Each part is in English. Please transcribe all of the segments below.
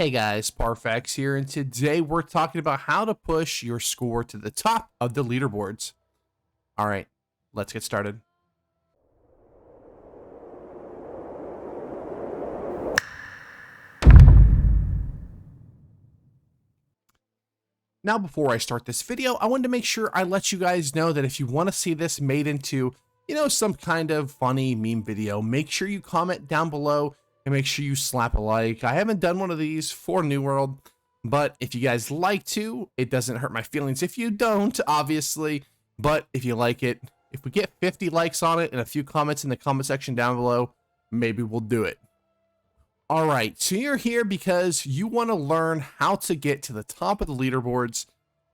Hey guys, Parfax here, and today we're talking about how to push your score to the top of the leaderboards. All right, let's get started. Now, before I start this video, I wanted to make sure I let you guys know that if you want to see this made into, some kind of funny meme video, make sure you comment down below and make sure you slap a like. I haven't done one of these for New World, but if you guys like to, it doesn't hurt my feelings if you don't, obviously. But if you like it, if we get 50 likes on it and a few comments in the comment section down below, maybe we'll do it. All right, so you're here because you want to learn how to get to the top of the leaderboards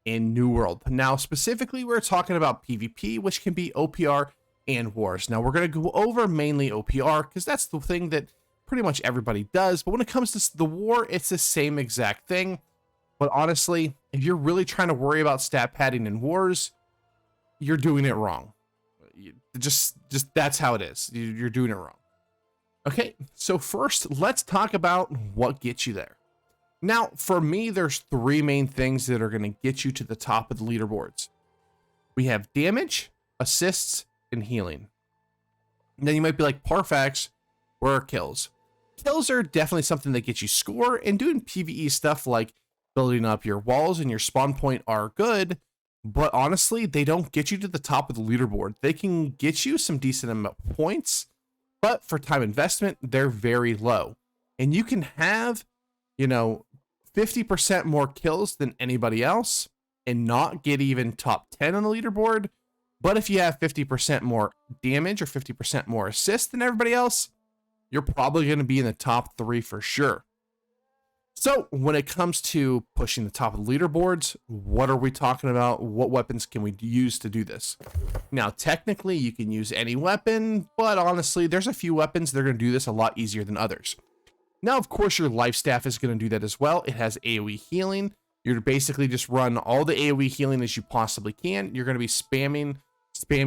in New World. Now, specifically, we're talking about PvP, which can be OPR and Wars. Now, we're going to go over mainly OPR because that's the thing that pretty much everybody does. But when it comes to the War, it's the same exact thing. But honestly, if you're really trying to worry about stat padding in Wars, you're doing it wrong. Just that's how it is. You're doing it wrong. Okay, so first, let's talk about what gets you there. Now, for me, there's three main things that are going to get you to the top of the leaderboards. We have damage, assists, and healing. Now, you might be like, Parfax, where are kills? Kills are definitely something that gets you score, and doing PvE stuff like building up your walls and your spawn point are good, but honestly, they don't get you to the top of the leaderboard. They can get you some decent amount of points, but for time investment, they're very low. And you can have, 50% more kills than anybody else and not get even top 10 on the leaderboard. But if you have 50% more damage or 50% more assists than everybody else, you're probably going to be in the top 3 for sure. So when it comes to pushing the top of the leaderboards, what are we talking about? What weapons can we use to do this? Now, technically, you can use any weapon, but honestly, there's a few weapons that are going to do this a lot easier than others. Now, of course, your life staff is going to do that as well. It has AoE healing. You're basically just run all the AoE healing as you possibly can. You're going to be spamming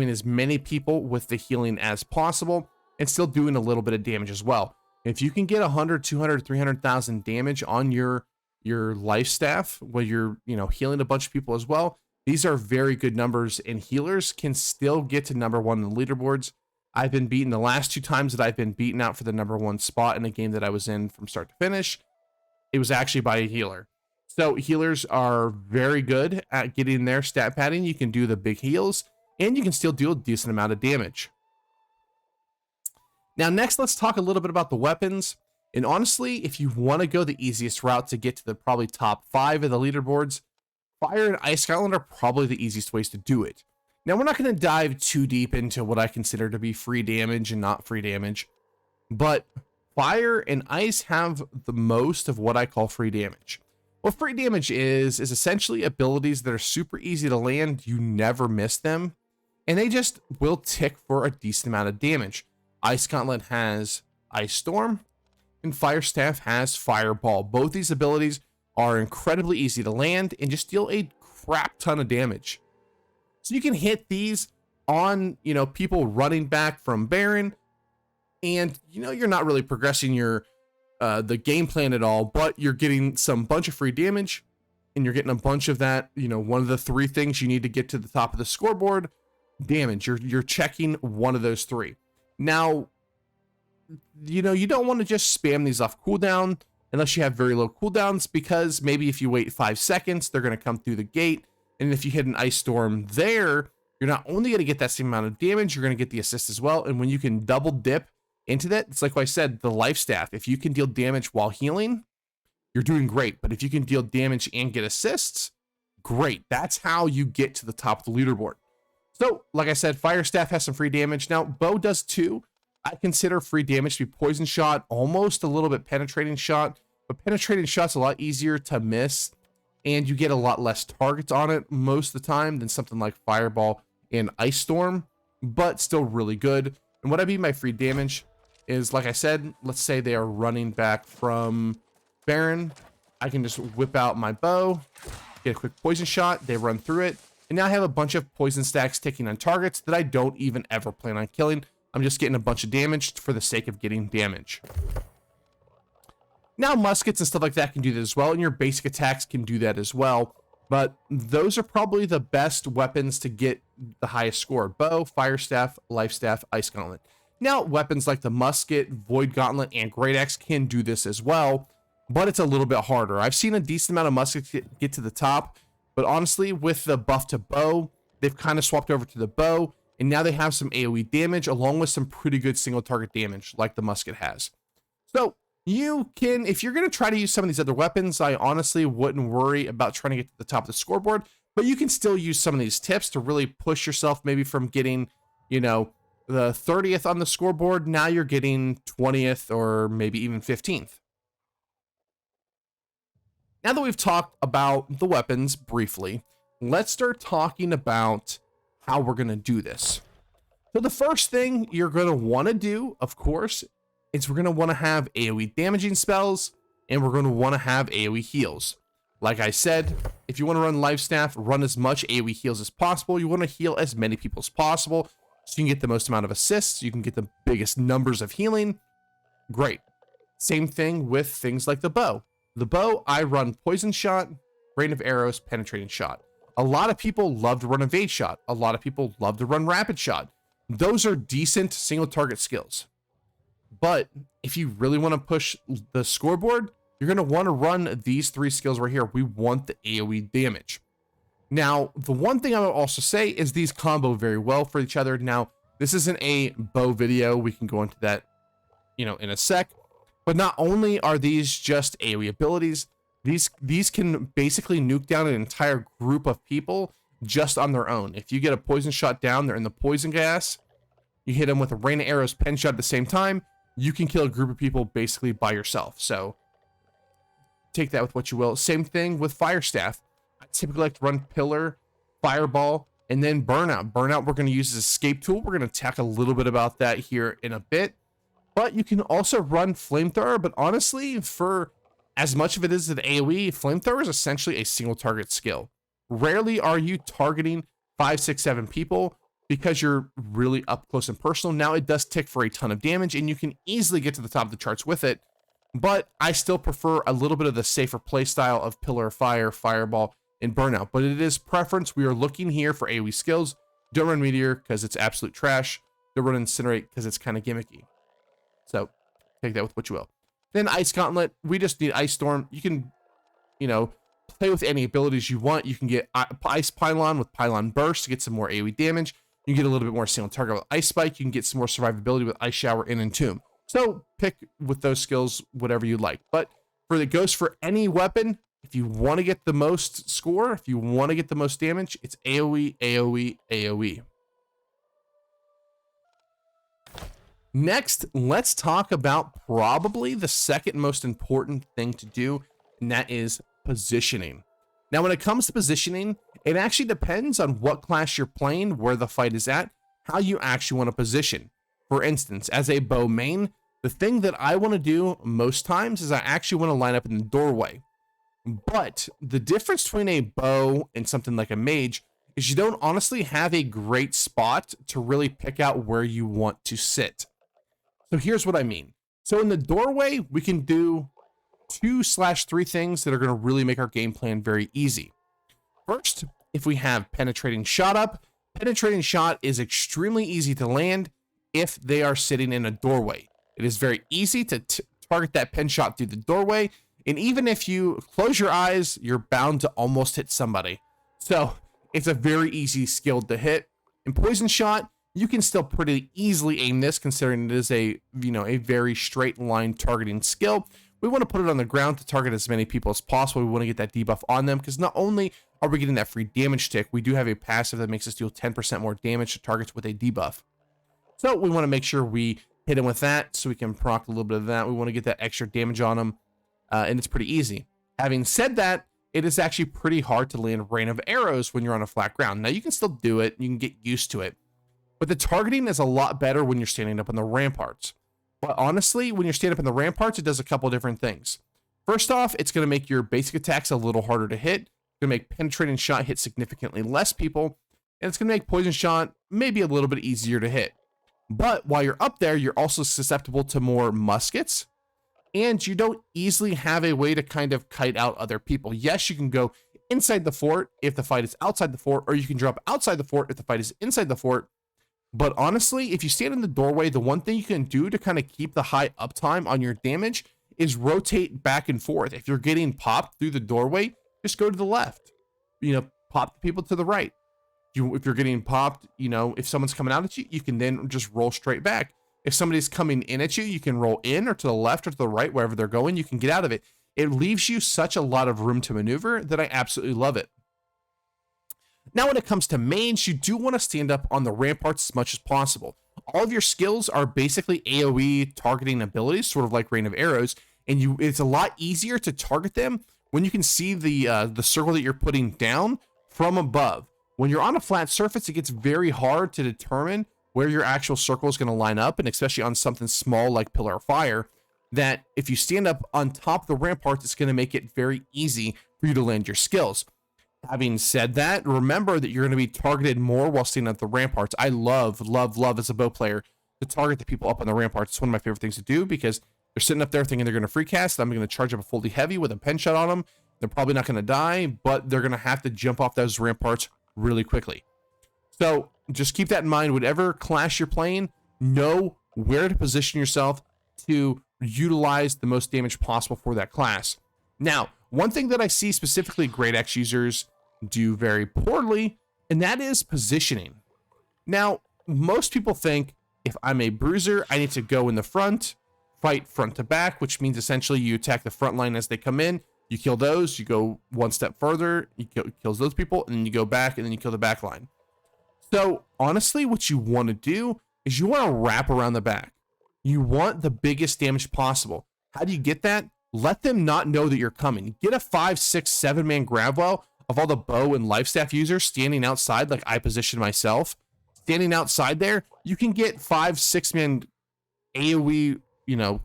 as many people with the healing as possible and still doing a little bit of damage as well. If you can get 100, 200, 300,000 damage on your life staff while you're, healing a bunch of people as well, these are very good numbers, and healers can still get to number 1 in the leaderboards. I've been beaten the last 2 times that I've been beaten out for the number 1 spot in a game that I was in from start to finish. It was actually by a healer. So healers are very good at getting their stat padding. You can do the big heals, and you can still do a decent amount of damage. Now, next, let's talk a little bit about the weapons. And honestly, if you want to go the easiest route to get to the probably top 5 of the leaderboards, Fire and Ice Scotland are probably the easiest ways to do it. Now, we're not going to dive too deep into what I consider to be free damage and not free damage, but Fire and Ice have the most of what I call free damage. What free damage is essentially abilities that are super easy to land, you never miss them, and they just will tick for a decent amount of damage. Ice Gauntlet has Ice Storm, and Fire Staff has Fireball. Both these abilities are incredibly easy to land and just deal a crap ton of damage. So you can hit these on, people running back from Baron, and, you're not really progressing your the game plan at all, but you're getting some bunch of free damage, and you're getting a bunch of that, one of the 3 things you need to get to the top of the scoreboard, damage. You're checking one of those 3. Now, you don't want to just spam these off cooldown unless you have very low cooldowns, because maybe if you wait 5 seconds, they're going to come through the gate. And if you hit an Ice Storm there, you're not only going to get that same amount of damage, you're going to get the assist as well. And when you can double dip into that, it's like what I said, the life staff. If you can deal damage while healing, you're doing great. But if you can deal damage and get assists, great. That's how you get to the top of the leaderboard. So, like I said, Fire Staff has some free damage. Now, Bow does too. I consider free damage to be Poison Shot, almost a little bit Penetrating Shot, but Penetrating Shot's a lot easier to miss, and you get a lot less targets on it most of the time than something like Fireball and Ice Storm, but still really good. And what I mean by free damage is, like I said, let's say they are running back from Baron. I can just whip out my bow, get a quick Poison Shot, they run through it, and now I have a bunch of poison stacks ticking on targets that I don't even ever plan on killing. I'm just getting a bunch of damage for the sake of getting damage. Now, muskets and stuff like that can do that as well, and your basic attacks can do that as well. But those are probably the best weapons to get the highest score. Bow, fire staff, life staff, ice gauntlet. Now, weapons like the musket, void gauntlet, and great axe can do this as well, but it's a little bit harder. I've seen a decent amount of muskets get to the top, but honestly, with the buff to bow, they've kind of swapped over to the bow, and now they have some AoE damage along with some pretty good single target damage like the musket has. So you can, if you're going to try to use some of these other weapons, I honestly wouldn't worry about trying to get to the top of the scoreboard, but you can still use some of these tips to really push yourself, maybe from getting, you know, the 30th on the scoreboard. Now you're getting 20th or maybe even 15th. Now that we've talked about the weapons briefly, let's start talking about how we're going to do this. So the first thing you're going to want to do, of course, is we're going to want to have AoE damaging spells, and we're going to want to have AoE heals. Like I said, if you want to run life staff, run as much AoE heals as possible. You want to heal as many people as possible so you can get the most amount of assists, you can get the biggest numbers of healing. Great. Same thing with things like the bow. The bow, I run poison shot, rain of arrows, penetrating shot. A lot of people love to run evade shot. A lot of people love to run rapid shot. Those are decent single target skills. But if you really want to push the scoreboard, you're going to want to run these 3 skills right here. We want the AoE damage. Now, the one thing I would also say is these combo very well for each other. Now, this isn't a bow video. We can go into that, you know, in a sec. But not only are these just AoE abilities, these can basically nuke down an entire group of people just on their own. If you get a poison shot down, they're in the poison gas, you hit them with a rain of arrows, pen shot at the same time, you can kill a group of people basically by yourself. So take that with what you will. Same thing with fire staff. I typically like to run pillar, fireball, and then burnout. Burnout we're going to use as escape tool. We're going to talk a little bit about that here in a bit. But you can also run flamethrower, but honestly, for as much of it is an AoE, flamethrower is essentially a single target skill. Rarely are you targeting 5, 6, 7 people because you're really up close and personal. Now it does tick for a ton of damage and you can easily get to the top of the charts with it, but I still prefer a little bit of the safer playstyle of pillar of fire, fireball, and burnout. But it is preference. We are looking here for AoE skills. Don't run meteor because it's absolute trash. Don't run incinerate because it's kind of gimmicky. So take that with what you will. Then ice gauntlet, we just need ice storm. You can, you know, play with any abilities you want. You can get ice pylon with pylon burst to get some more AoE damage. You can get a little bit more single target with ice spike. You can get some more survivability with ice shower and entomb. So pick with those skills whatever you like. But for the goes for any weapon, if you want to get the most score, if you want to get the most damage, it's AoE, AoE, AoE. Next, let's talk about probably the second most important thing to do, and that is positioning. Now, when it comes to positioning, it actually depends on what class you're playing, where the fight is at, how you actually want to position. For instance, as a bow main, the thing that I want to do most times is I actually want to line up in the doorway. But the difference between a bow and something like a mage is you don't honestly have a great spot to really pick out where you want to sit. So here's what I mean. So in the doorway, we can do 2/3 things that are going to really make our game plan very easy. First, if we have penetrating shot up, penetrating shot is extremely easy to land if they are sitting in a doorway. It is very easy to target that pen shot through the doorway. And even if you close your eyes, you're bound to almost hit somebody. So it's a very easy skill to hit. In poison shot, you can still pretty easily aim this, considering it is a very straight line targeting skill. We want to put it on the ground to target as many people as possible. We want to get that debuff on them because not only are we getting that free damage tick, we do have a passive that makes us deal 10% more damage to targets with a debuff. So we want to make sure we hit them with that so we can proc a little bit of that. We want to get that extra damage on them, and it's pretty easy. Having said that, it is actually pretty hard to land rain of arrows when you're on a flat ground. Now you can still do it, you can get used to it, but the targeting is a lot better when you're standing up on the ramparts. But honestly, when you're standing up in the ramparts, it does a couple different things. First off, it's going to make your basic attacks a little harder to hit. It's going to make penetrating shot hit significantly less people, and it's going to make poison shot maybe a little bit easier to hit. But while you're up there, you're also susceptible to more muskets, and you don't easily have a way to kind of kite out other people. Yes, you can go inside the fort if the fight is outside the fort, or you can drop outside the fort if the fight is inside the fort. But honestly, if you stand in the doorway, the one thing you can do to kind of keep the high uptime on your damage is rotate back and forth. If you're getting popped through the doorway, just go to the left. Pop the people to the right. If you're getting popped, if someone's coming out at you, you can then just roll straight back. If somebody's coming in at you, you can roll in or to the left or to the right, wherever they're going, you can get out of it. It leaves you such a lot of room to maneuver that I absolutely love it. Now, when it comes to mains, you do want to stand up on the ramparts as much as possible. All of your skills are basically AoE targeting abilities, sort of like Rain of Arrows, and it's a lot easier to target them when you can see the circle that you're putting down from above. When you're on a flat surface, it gets very hard to determine where your actual circle is going to line up, and especially on something small like Pillar of Fire, that if you stand up on top of the ramparts, it's going to make it very easy for you to land your skills. Having said that, remember that you're going to be targeted more while standing at the ramparts. I love as a bow player to target the people up on the ramparts. It's one of my favorite things to do because they're sitting up there thinking they're going to free cast. I'm going to charge up a fully heavy with a pen shot on them. They're probably not going to die, but they're going to have to jump off those ramparts really quickly. So just keep that in mind. Whatever class you're playing, know where to position yourself to utilize the most damage possible for that class. Now, one thing that I see specifically Great Axe users do very poorly, and that is positioning. Now, most people think if I'm a bruiser, I need to go in the front, fight front to back, which means essentially you attack the front line as they come in, you kill those, you go one step further, you kill those people, and then you go back, and then you kill the back line. So, honestly, what you want to do is you want to wrap around the back. You want the biggest damage possible. How do you get that? Let them not know that you're coming. Get a 5, 6, 7-man grab well of all the bow and life staff users standing outside, like I positioned myself. Standing outside there, you can get 5, 6-man AoE,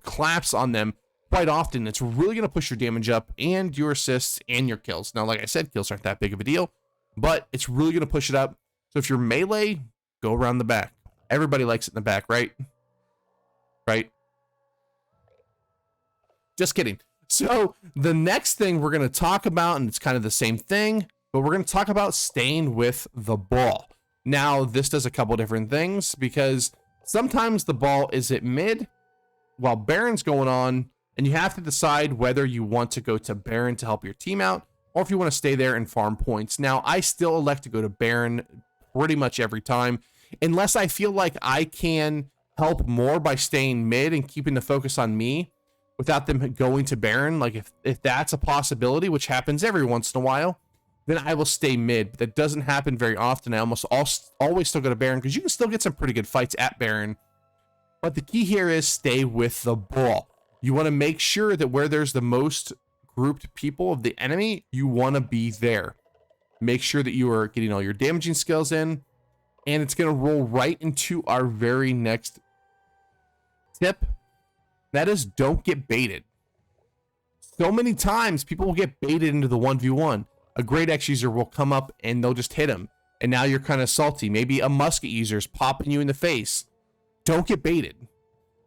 claps on them quite often. It's really going to push your damage up and your assists and your kills. Now, like I said, kills aren't that big of a deal, but it's really going to push it up. So if you're melee, go around the back. Everybody likes it in the back, right? Right? Just kidding. So the next thing we're going to talk about, and it's kind of the same thing, but we're going to talk about staying with the ball. Now, this does a couple different things because sometimes the ball is at mid while Baron's going on, and you have to decide whether you want to go to Baron to help your team out or if you want to stay there and farm points. Now, I still elect to go to Baron pretty much every time, unless I feel like I can help more by staying mid and keeping the focus on me without them going to Baron. Like if that's a possibility, which happens every once in a while, then I will stay mid. But that doesn't happen very often. I almost always still go to Baron because you can still get some pretty good fights at Baron. But the key here is stay with the ball. You want to make sure that where there's the most grouped people of the enemy, you want to be there. Make sure that you are getting all your damaging skills in, and it's going to roll right into our very next tip. That is, don't get baited. So many times people will get baited into the 1v1. A Great Axe user will come up and they'll just hit him, and now you're kind of salty. Maybe a musket user is popping you in the face. Don't get baited,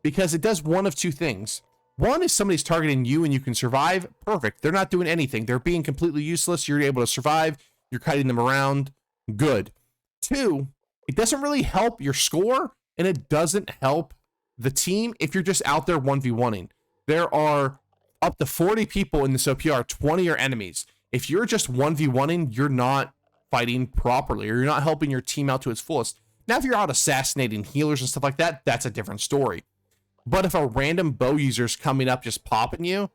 because it does one of two things. One is somebody's targeting you and you can survive. Perfect. They're not doing anything. They're being completely useless. You're able to survive. You're kiting them around. Good. Two, it doesn't really help your score, and it doesn't help the team if you're just out there 1v1ing. There are up to 40 people in this OPR, 20 are enemies. If you're just 1v1ing, you're not fighting properly, or you're not helping your team out to its fullest. Now, if you're out assassinating healers and stuff like that, that's a different story. But if a random bow user's coming up just popping you,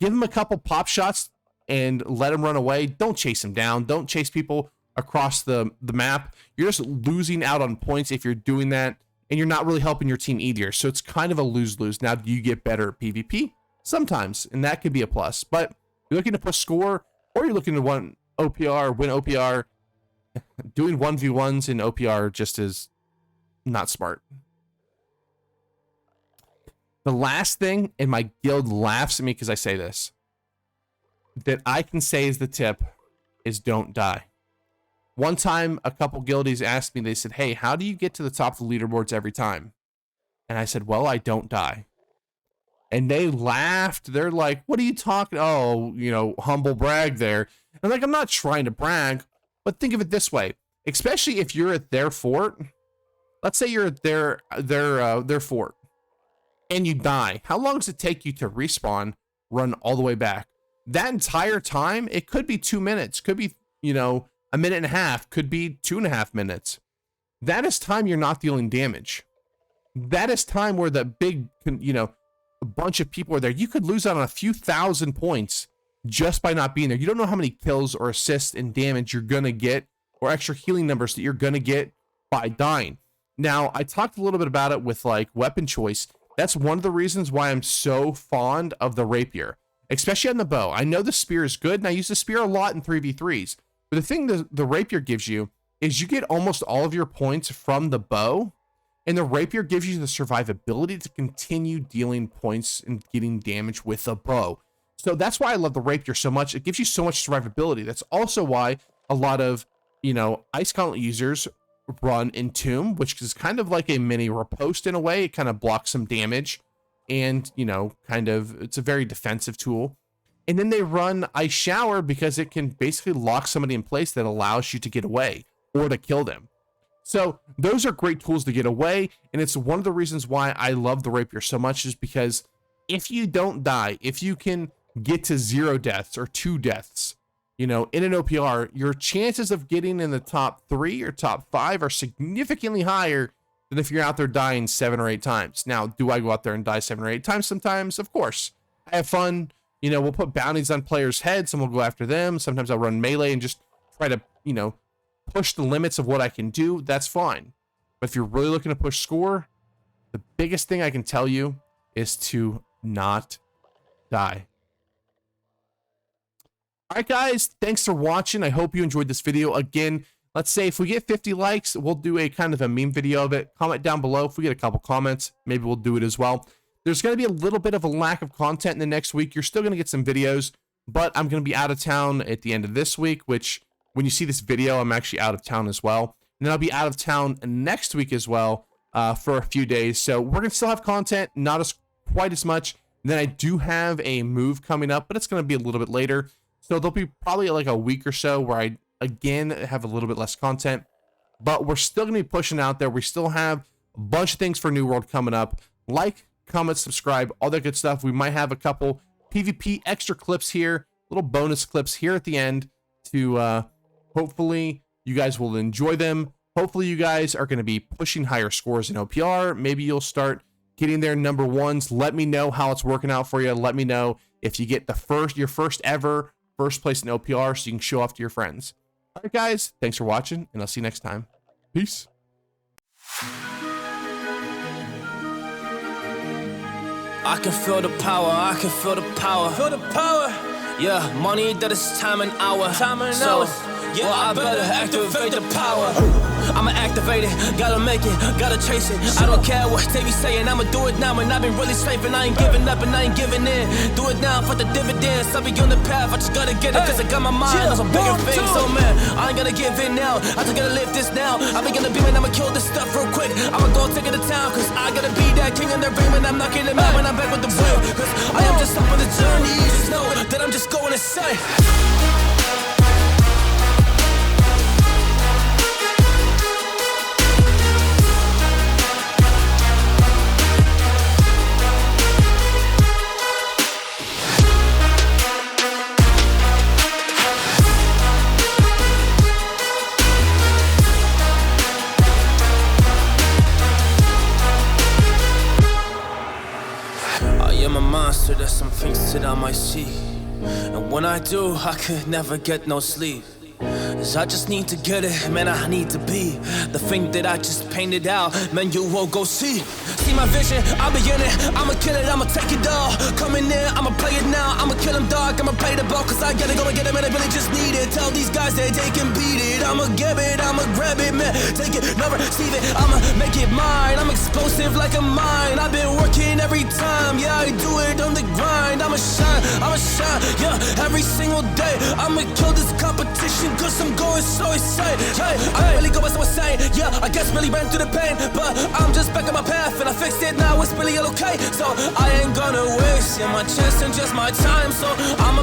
give them a couple pop shots and let them run away. Don't chase them down. Don't chase people across the map. You're just losing out on points if you're doing that, and you're not really helping your team either. So it's kind of a lose-lose. Now, do you get better at PvP? Sometimes, and that could be a plus. But you're looking to push score, or you're looking to win OPR, doing 1v1s in OPR just is not smart. The last thing, and my guild laughs at me because I say this, that I can say is the tip, is don't die. One time, a couple guildies asked me, they said, hey, how do you get to the top of the leaderboards every time? And I said, well, I don't die. And they laughed. They're like, what are you talking? Oh, you know, humble brag there. And like, I'm not trying to brag, but think of it this way, especially if you're at their fort. Let's say you're at their fort and you die. How long does it take you to respawn, run all the way back? That entire time, it could be 2 minutes, could be, you know, a minute and a half, could be 2.5 minutes. That is time you're not dealing damage. That is time where the big, you know, a bunch of people are there. You could lose out on a few thousand points just by not being there. You don't know how many kills or assists and damage you're going to get, or extra healing numbers that you're going to get by dying. Now, I talked a little bit about it with like weapon choice. That's one of the reasons why I'm so fond of the rapier, especially on the bow. I know the spear is good, and I use the spear a lot in 3v3s. But the thing the rapier gives you is you get almost all of your points from the bow, and the rapier gives you the survivability to continue dealing points and getting damage with a bow. So that's why I love the rapier so much. It gives you so much survivability. That's also why a lot of, you know, Ice Gauntlet users run Entomb, which is kind of like a mini riposte in a way. It kind of blocks some damage, and, you know, kind of, it's a very defensive tool. And then they run Ice Shower because it can basically lock somebody in place that allows you to get away or to kill them. So those are great tools to get away, and it's one of the reasons why I love the rapier so much, is because if you don't die, if you can get to 0 deaths or 2 deaths, you know, in an OPR, your chances of getting in the top 3 or top 5 are significantly higher than if you're out there dying 7 or 8 times. Now, do I go out there and die 7 or 8 times sometimes? Of course. I have fun. You know, we'll put bounties on players' heads and we'll go after them. Sometimes I'll run melee and just try to, you know, push the limits of what I can do. That's fine. But if you're really looking to push score, the biggest thing I can tell you is to not die. All right, guys, thanks for watching. I hope you enjoyed this video. Again, let's say if we get 50 likes, we'll do a kind of a meme video of it. Comment down below. If we get a couple comments, maybe we'll do it as well. There's going to be a little bit of a lack of content in the next week. You're still going to get some videos, but I'm going to be out of town at the end of this week, which when you see this video, I'm actually out of town as well. And then I'll be out of town next week as well for a few days. So we're going to still have content, not quite as much. And then I do have a move coming up, but it's going to be a little bit later. So there'll be probably like a week or so where I, again, have a little bit less content. But we're still going to be pushing out there. We still have a bunch of things for New World coming up. Like, comment, subscribe, all that good stuff. We might have a couple PvP extra clips here, little bonus clips here at the end to hopefully you guys will enjoy them. Hopefully you guys are going to be pushing higher scores in OPR. Maybe you'll start getting their number ones. Let me know how it's working out for you. Let me know if you get your first ever first place in OPR so you can show off to your friends. All right, guys, thanks for watching, and I'll see you next time. Peace. I can feel the power, I can feel the power. Feel the power. Yeah, money that is time and hour. Time and hours. Yeah, well, I better activate the power. I'ma activate it, gotta make it, gotta chase it. I don't care what they be saying, I'ma do it now. And I've been really saving, I ain't giving up and I ain't giving in. Do it now for the dividends, I'll be on the path. I just gotta get it, cause I got my mind on some bigger things. So man, I ain't gonna give in now, I just gotta live this now. I've been gonna be, man, I'ma kill this stuff real quick. I'ma go take it to town, cause I gotta be that king in their ring. When I'm knocking them out, when I'm back with the wheel. Cause I am just up on the journey, just know that I'm just going insane. Monster, there's some things that I might see, and when I do, I could never get no sleep. Cause I just need to get it, man, I need to be the thing that I just painted out, man, you won't go see. See my vision, I'll be in it, I'ma kill it, I'ma take it all. Coming in, I'ma play it now, I'ma kill him dog, I'ma play the ball. Cause I gotta go and get him and I really just need it. Tell these guys that they can beat it, I'ma give it, I'ma grab it, man. Take it, never receive it, I'ma make it mine. I'm explosive like a mine, I've been working every time. Yeah, I do it on the grind, I'ma shine, yeah, every single day. I'ma kill this competition. motion, cause I'm going so insane. Hey, I really go as I was saying. Yeah, I guess really ran through the pain, but I'm just back on my path and I fixed it now, it's really all okay. So I ain't gonna waste my chance and just my time. So I'ma